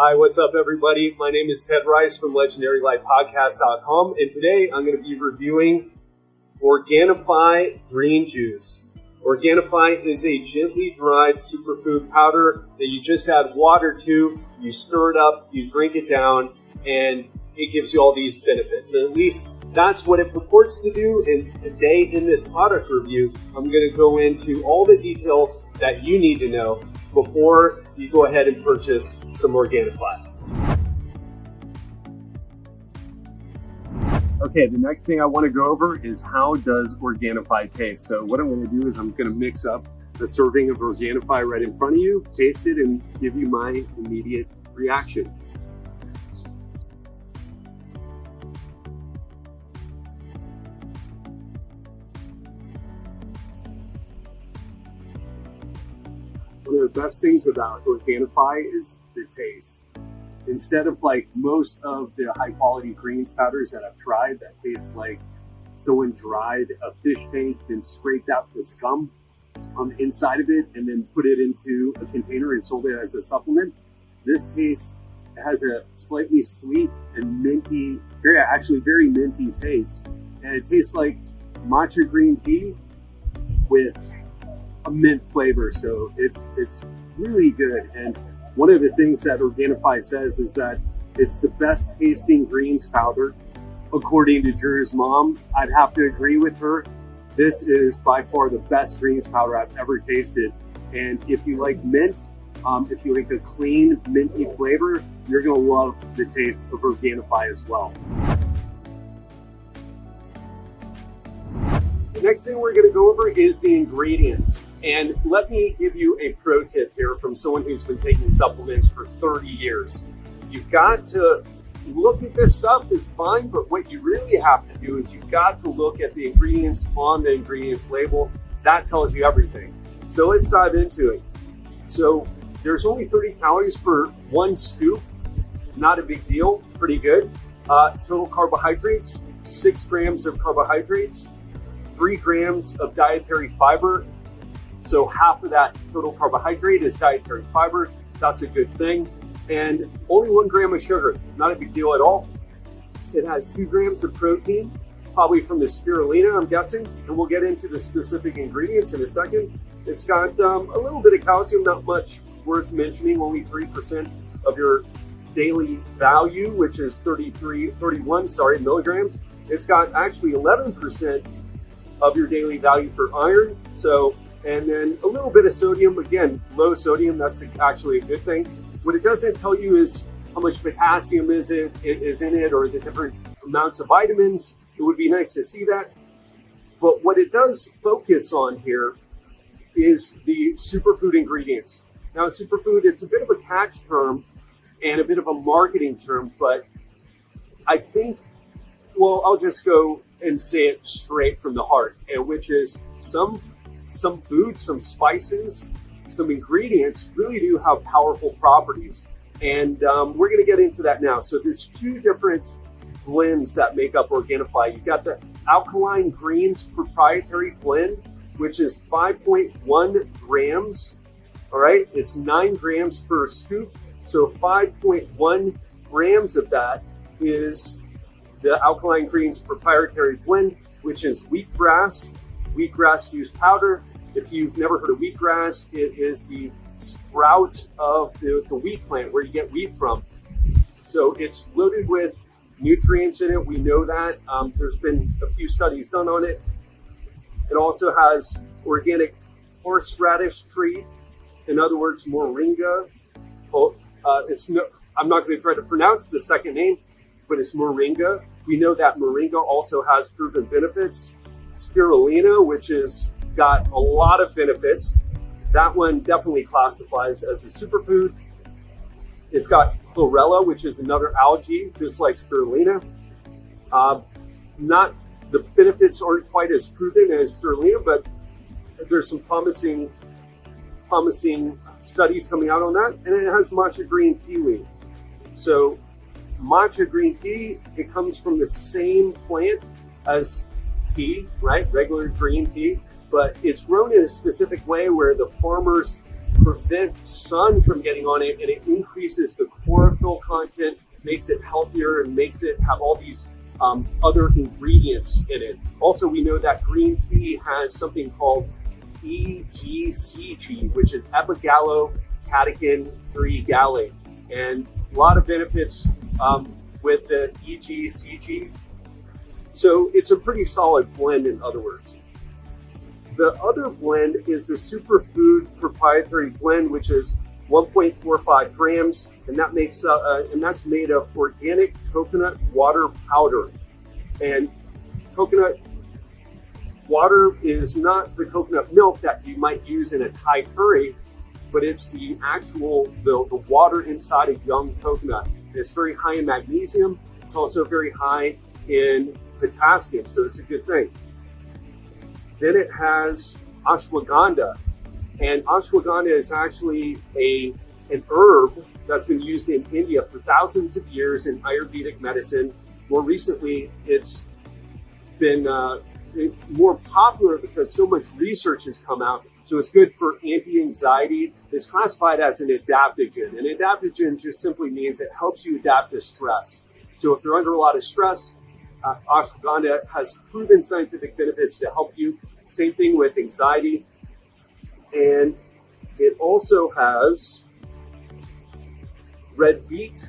Hi, what's up, everybody? My name is Ted Rice from LegendaryLifePodcast.com, and today I'm going to be reviewing Organifi Green Juice. Organifi is a gently dried superfood powder that you just add water to, you stir it up, you drink it down, and it gives you all these benefits. And at least that's what it purports to do. And today in this product review, I'm going to go into all the details that you need to know before you go ahead and purchase some Organifi. Okay, the next thing I want to go over is how does Organifi taste? So what I'm going to do is I'm going to mix up a serving of Organifi right in front of you, taste it, and give you my immediate reaction. One of the best things about Organifi is the taste. Instead of like most of the high quality greens powders that I've tried that taste like someone dried a fish tank and scraped out the scum on the inside of it and then put it into a container and sold it as a supplement, this taste has a slightly sweet and minty, very minty taste. And it tastes like matcha green tea with a mint flavor, so it's really good. And one of the things that Organifi says is that it's the best tasting greens powder. According to Drew's mom, I'd have to agree with her. This is by far the best greens powder I've ever tasted. And if you like mint, if you like a clean minty flavor, you're gonna love the taste of Organifi as well. The next thing we're gonna go over is the ingredients. And let me give you a pro tip here from someone who's been taking supplements for 30 years. You've got to look at this stuff is fine, but what you really have to do is you've got to look at the ingredients on the ingredients label. That tells you everything. So let's dive into it. So there's only 30 calories per one scoop. Not a big deal, pretty good. Total carbohydrates, 6 grams of carbohydrates, 3 grams of dietary fiber. So half of that total carbohydrate is dietary fiber. That's a good thing. And only 1 gram of sugar, not a big deal at all. It has 2 grams of protein, probably from the spirulina, I'm guessing. And we'll get into the specific ingredients in a second. It's got a little bit of calcium, not much worth mentioning, only 3% of your daily value, which is 31 milligrams. It's got actually 11% of your daily value for iron. And then a little bit of sodium, again, low sodium, that's actually a good thing. What it doesn't tell you is how much potassium is in it or the different amounts of vitamins. It would be nice to see that. But what it does focus on here is the superfood ingredients. Now, superfood, it's a bit of a catch term and a bit of a marketing term, but I think, well, I'll just go and say it straight from the heart, which is some foods, some spices, some ingredients really do have powerful properties. And we're going to get into that now. So there's 2 different blends that make up Organifi. You've got the Alkaline Greens proprietary blend, which is 5.1 grams. All right, it's 9 grams per scoop. So 5.1 grams of that is the Alkaline Greens proprietary blend, which is wheatgrass juice powder. If you've never heard of wheatgrass, it is the sprout of the wheat plant where you get wheat from. So it's loaded with nutrients in it. We know that. There's been a few studies done on it. It also has organic horseradish tree, in other words, moringa. I'm not going to try to pronounce the second name, but it's moringa. We know that moringa also has proven benefits. Spirulina, which is got a lot of benefits. That one definitely classifies as a superfood. It's got chlorella, which is another algae, just like spirulina. The benefits aren't quite as proven as spirulina, but there's some promising studies coming out on that. And it has matcha green tea leaf. So matcha green tea, it comes from the same plant as tea, right? Regular green tea, but it's grown in a specific way where the farmers prevent sun from getting on it, and it increases the content, makes it healthier, and makes it have all these other ingredients in it. Also, we know that green tea has something called EGCG, which is epigallocatechin 3 gallate, and a lot of benefits with the EGCG. So it's a pretty solid blend, in other words. The other blend is the Superfood proprietary blend, which is 1.45 grams, and that makes and that's made of organic coconut water powder. And coconut water is not the coconut milk that you might use in a Thai curry, but it's the actual the water inside a young coconut. And it's very high in magnesium. It's also very high in potassium, so it's a good thing. Then it has ashwagandha, and ashwagandha is actually an herb that's been used in India for thousands of years in Ayurvedic medicine. More recently, it's been more popular because so much research has come out. So it's good for anti-anxiety. It's classified as an adaptogen. An adaptogen just simply means it helps you adapt to stress. So if you're under a lot of stress, ashwagandha has proven scientific benefits to help you. Same thing with anxiety. And it also has red beet,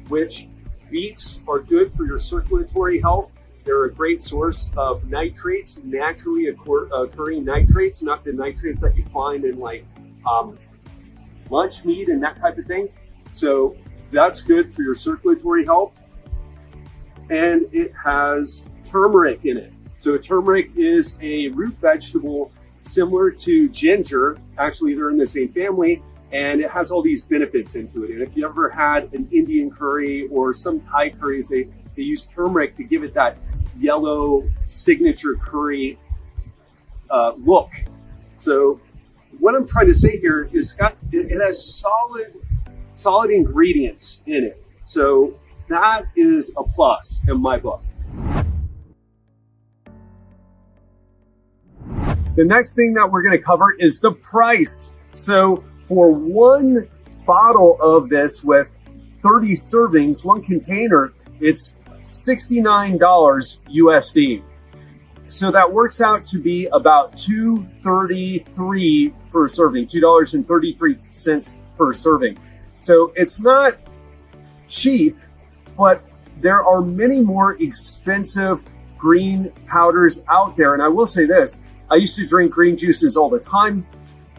which beets are good for your circulatory health. They're a great source of nitrates, naturally occurring nitrates, not the nitrates that you find in like lunch meat and that type of thing. So that's good for your circulatory health. And it has turmeric in it. So turmeric is a root vegetable similar to ginger. Actually, they're in the same family, and it has all these benefits into it. And if you ever had an Indian curry or some Thai curries, they use turmeric to give it that yellow signature curry look. So what I'm trying to say here is it has solid ingredients in it. So that is a plus in my book. The next thing that we're going to cover is the price. So for one bottle of this with 30 servings, one container, it's $69 USD. So that works out to be about $2.33 per serving, $2.33 per serving. So it's not cheap, but there are many more expensive green powders out there. And I will say this, I used to drink green juices all the time.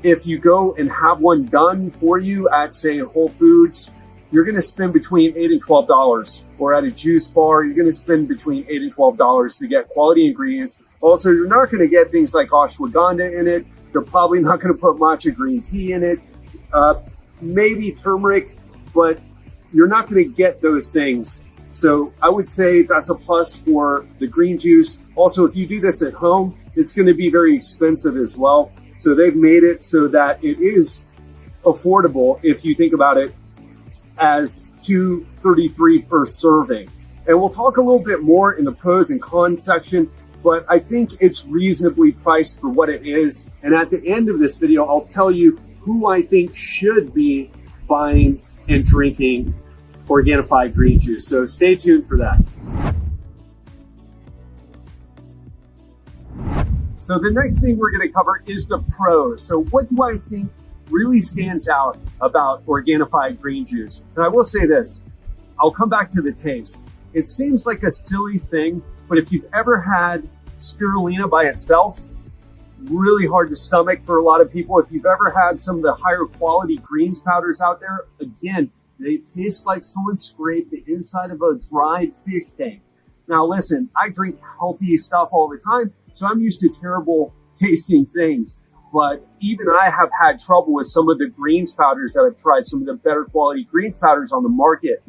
If you go and have one done for you at, say, Whole Foods, you're going to spend between $8 and $12. Or at a juice bar, you're going to spend between $8 and $12 to get quality ingredients. Also, you're not going to get things like ashwagandha in it. They're probably not going to put matcha green tea in it. Maybe turmeric, but you're not going to get those things. So I would say that's a plus for the green juice. Also, if you do this at home, it's going to be very expensive as well. So they've made it so that it is affordable if you think about it as $2.33 per serving. And we'll talk a little bit more in the pros and cons section, but I think it's reasonably priced for what it is. And at the end of this video, I'll tell you who I think should be buying and drinking Organifi Green Juice. So stay tuned for that. So the next thing we're going to cover is the pros. So what do I think really stands out about Organifi Green Juice? And I will say this, I'll come back to the taste. It seems like a silly thing, but if you've ever had spirulina by itself, really hard to stomach for a lot of people. If you've ever had some of the higher quality greens powders out there, again, they taste like someone scraped the inside of a dried fish tank. Now listen, I drink healthy stuff all the time, so I'm used to terrible tasting things. But even I have had trouble with some of the greens powders that I've tried, some of the better quality greens powders on the market.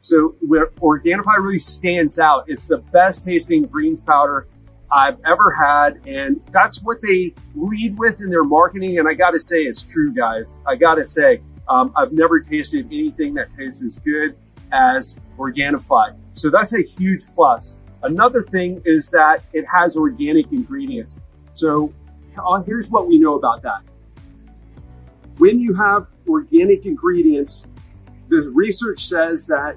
So where Organifi really stands out, it's the best tasting greens powder I've ever had. And that's what they lead with in their marketing. And I got to say, it's true, guys. I got to say, I've never tasted anything that tastes as good as Organifi. So that's a huge plus. Another thing is that it has organic ingredients. So here's what we know about that. When you have organic ingredients, the research says that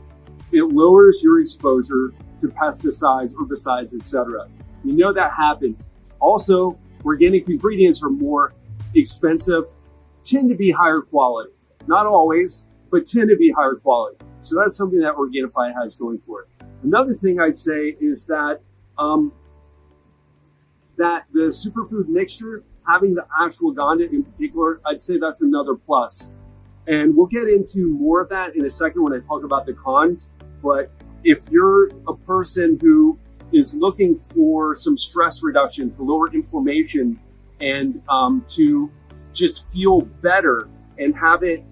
it lowers your exposure to pesticides, herbicides, etc. We know that happens. Also, organic ingredients are more expensive, tend to be higher quality. Not always, but tend to be higher quality. So that's something that Organifi has going for it. Another thing I'd say is that that the superfood mixture, having the ashwagandha in particular, I'd say that's another plus. And we'll get into more of that in a second when I talk about the cons. But if you're a person who is looking for some stress reduction, to lower inflammation, and to just feel better and have it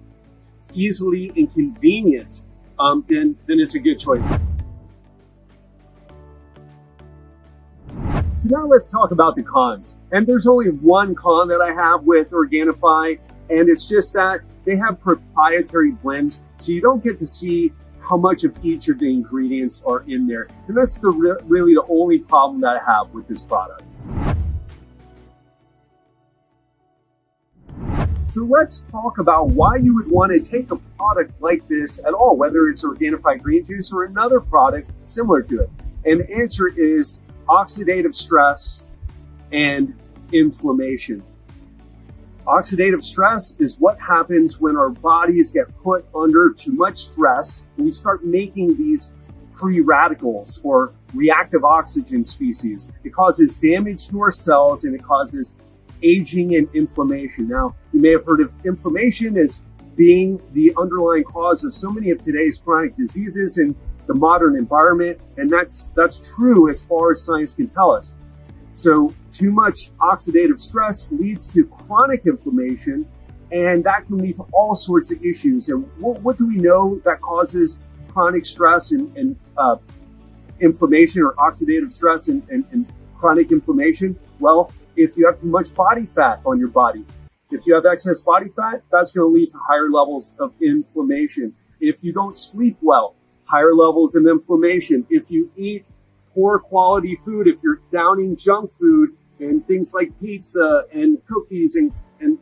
easily and convenient, then it's a good choice. So now let's talk about the cons. And there's only one con that I have with Organifi, and it's just that they have proprietary blends, so you don't get to see how much of each of the ingredients are in there. And that's really the only problem that I have with this product. So let's talk about why you would want to take a product like this at all, whether it's Organifi Green Juice or another product similar to it. And the answer is oxidative stress and inflammation. Oxidative stress is what happens when our bodies get put under too much stress and we start making these free radicals or reactive oxygen species. It causes damage to our cells and it causes aging and inflammation. Now, you may have heard of inflammation as being the underlying cause of so many of today's chronic diseases in the modern environment, and that's true as far as science can tell us. So too much oxidative stress leads to chronic inflammation, and that can lead to all sorts of issues. And what do we know that causes chronic stress and inflammation, or oxidative stress and chronic inflammation? Well, if you have too much body fat on your body, if you have excess body fat, that's going to lead to higher levels of inflammation. If you don't sleep well, higher levels of inflammation. If you eat poor quality food, if you're downing junk food and things like pizza and cookies and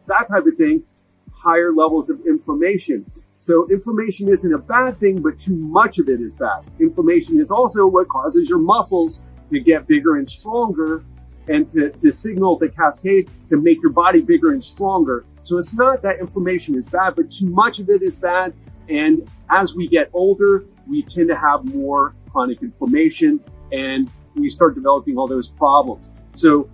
that type of thing, higher levels of inflammation. So inflammation isn't a bad thing, but too much of it is bad. Inflammation is also what causes your muscles to get bigger and stronger, and to signal the cascade to make your body bigger and stronger. So it's not that inflammation is bad, but too much of it is bad. And as we get older, we tend to have more chronic inflammation and we start developing all those problems. So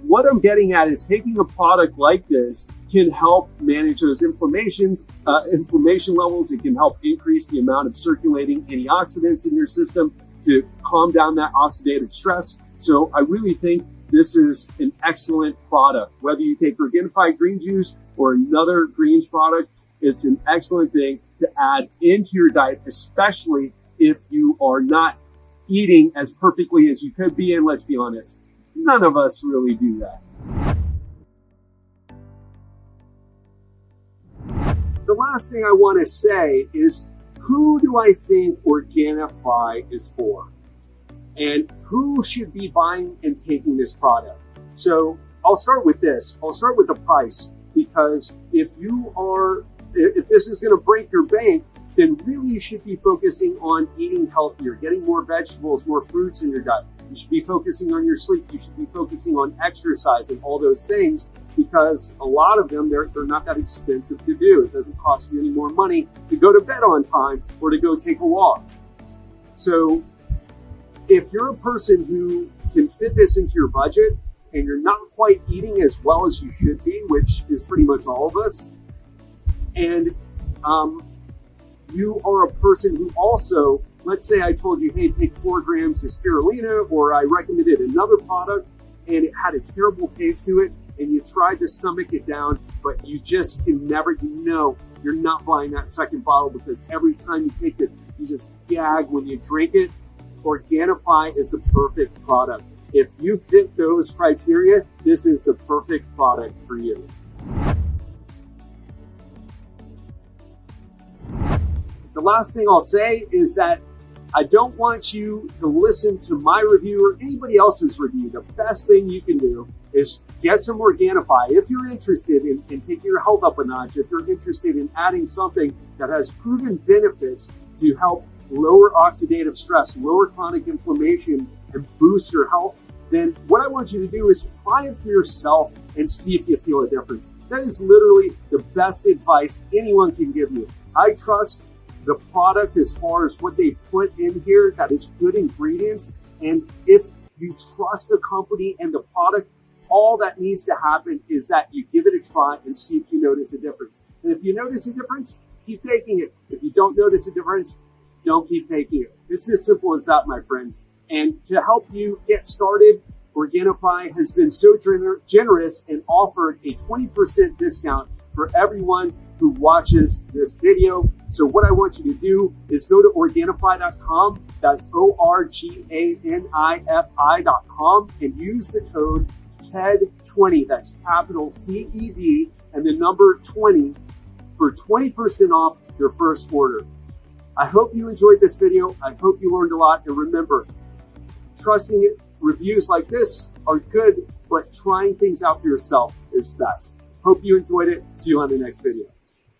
what I'm getting at is taking a product like this can help manage those inflammation levels. It can help increase the amount of circulating antioxidants in your system to calm down that oxidative stress. So I really think this is an excellent product. Whether you take Organifi Green Juice or another greens product, it's an excellent thing to add into your diet, especially if you are not eating as perfectly as you could be. And let's be honest, none of us really do that. The last thing I want to say is, who do I think Organifi is for? And who should be buying and taking this product? So I'll start with this. I'll start with the price, because if this is going to break your bank, then really you should be focusing on eating healthier, getting more vegetables, more fruits in your diet. You should be focusing on your sleep. You should be focusing on exercise and all those things, because a lot of them, they're not that expensive to do. It doesn't cost you any more money to go to bed on time or to go take a walk. So if you're a person who can fit this into your budget and you're not quite eating as well as you should be, which is pretty much all of us, and you are a person who also, let's say I told you, hey, take 4 grams of spirulina, or I recommended another product and it had a terrible taste to it, and you tried to stomach it down, but you just can never, you're not buying that second bottle because every time you take it, you just gag when you drink it. Organifi is the perfect product. If you fit those criteria, this is the perfect product for you. The last thing I'll say is that I don't want you to listen to my review or anybody else's review. The best thing you can do is get some Organifi. If you're interested in taking your health up a notch, if you're interested in adding something that has proven benefits to help lower oxidative stress, lower chronic inflammation, and boost your health, then what I want you to do is try it for yourself and see if you feel a difference. That is literally the best advice anyone can give you. I trust the product as far as what they put in here, that is good ingredients. And if you trust the company and the product, all that needs to happen is that you give it a try and see if you notice a difference. And if you notice a difference, keep taking it. If you don't notice a difference, don't keep taking it. It's as simple as that, my friends. And to help you get started, Organifi has been so generous and offered a 20% discount for everyone who watches this video. So what I want you to do is go to Organifi.com, that's Organifi.com, and use the code TED20, that's capital TED, and the number 20 for 20% off your first order. I hope you enjoyed this video. I hope you learned a lot. And remember, trusting it, reviews like this are good, but trying things out for yourself is best. Hope you enjoyed it. See you on the next video.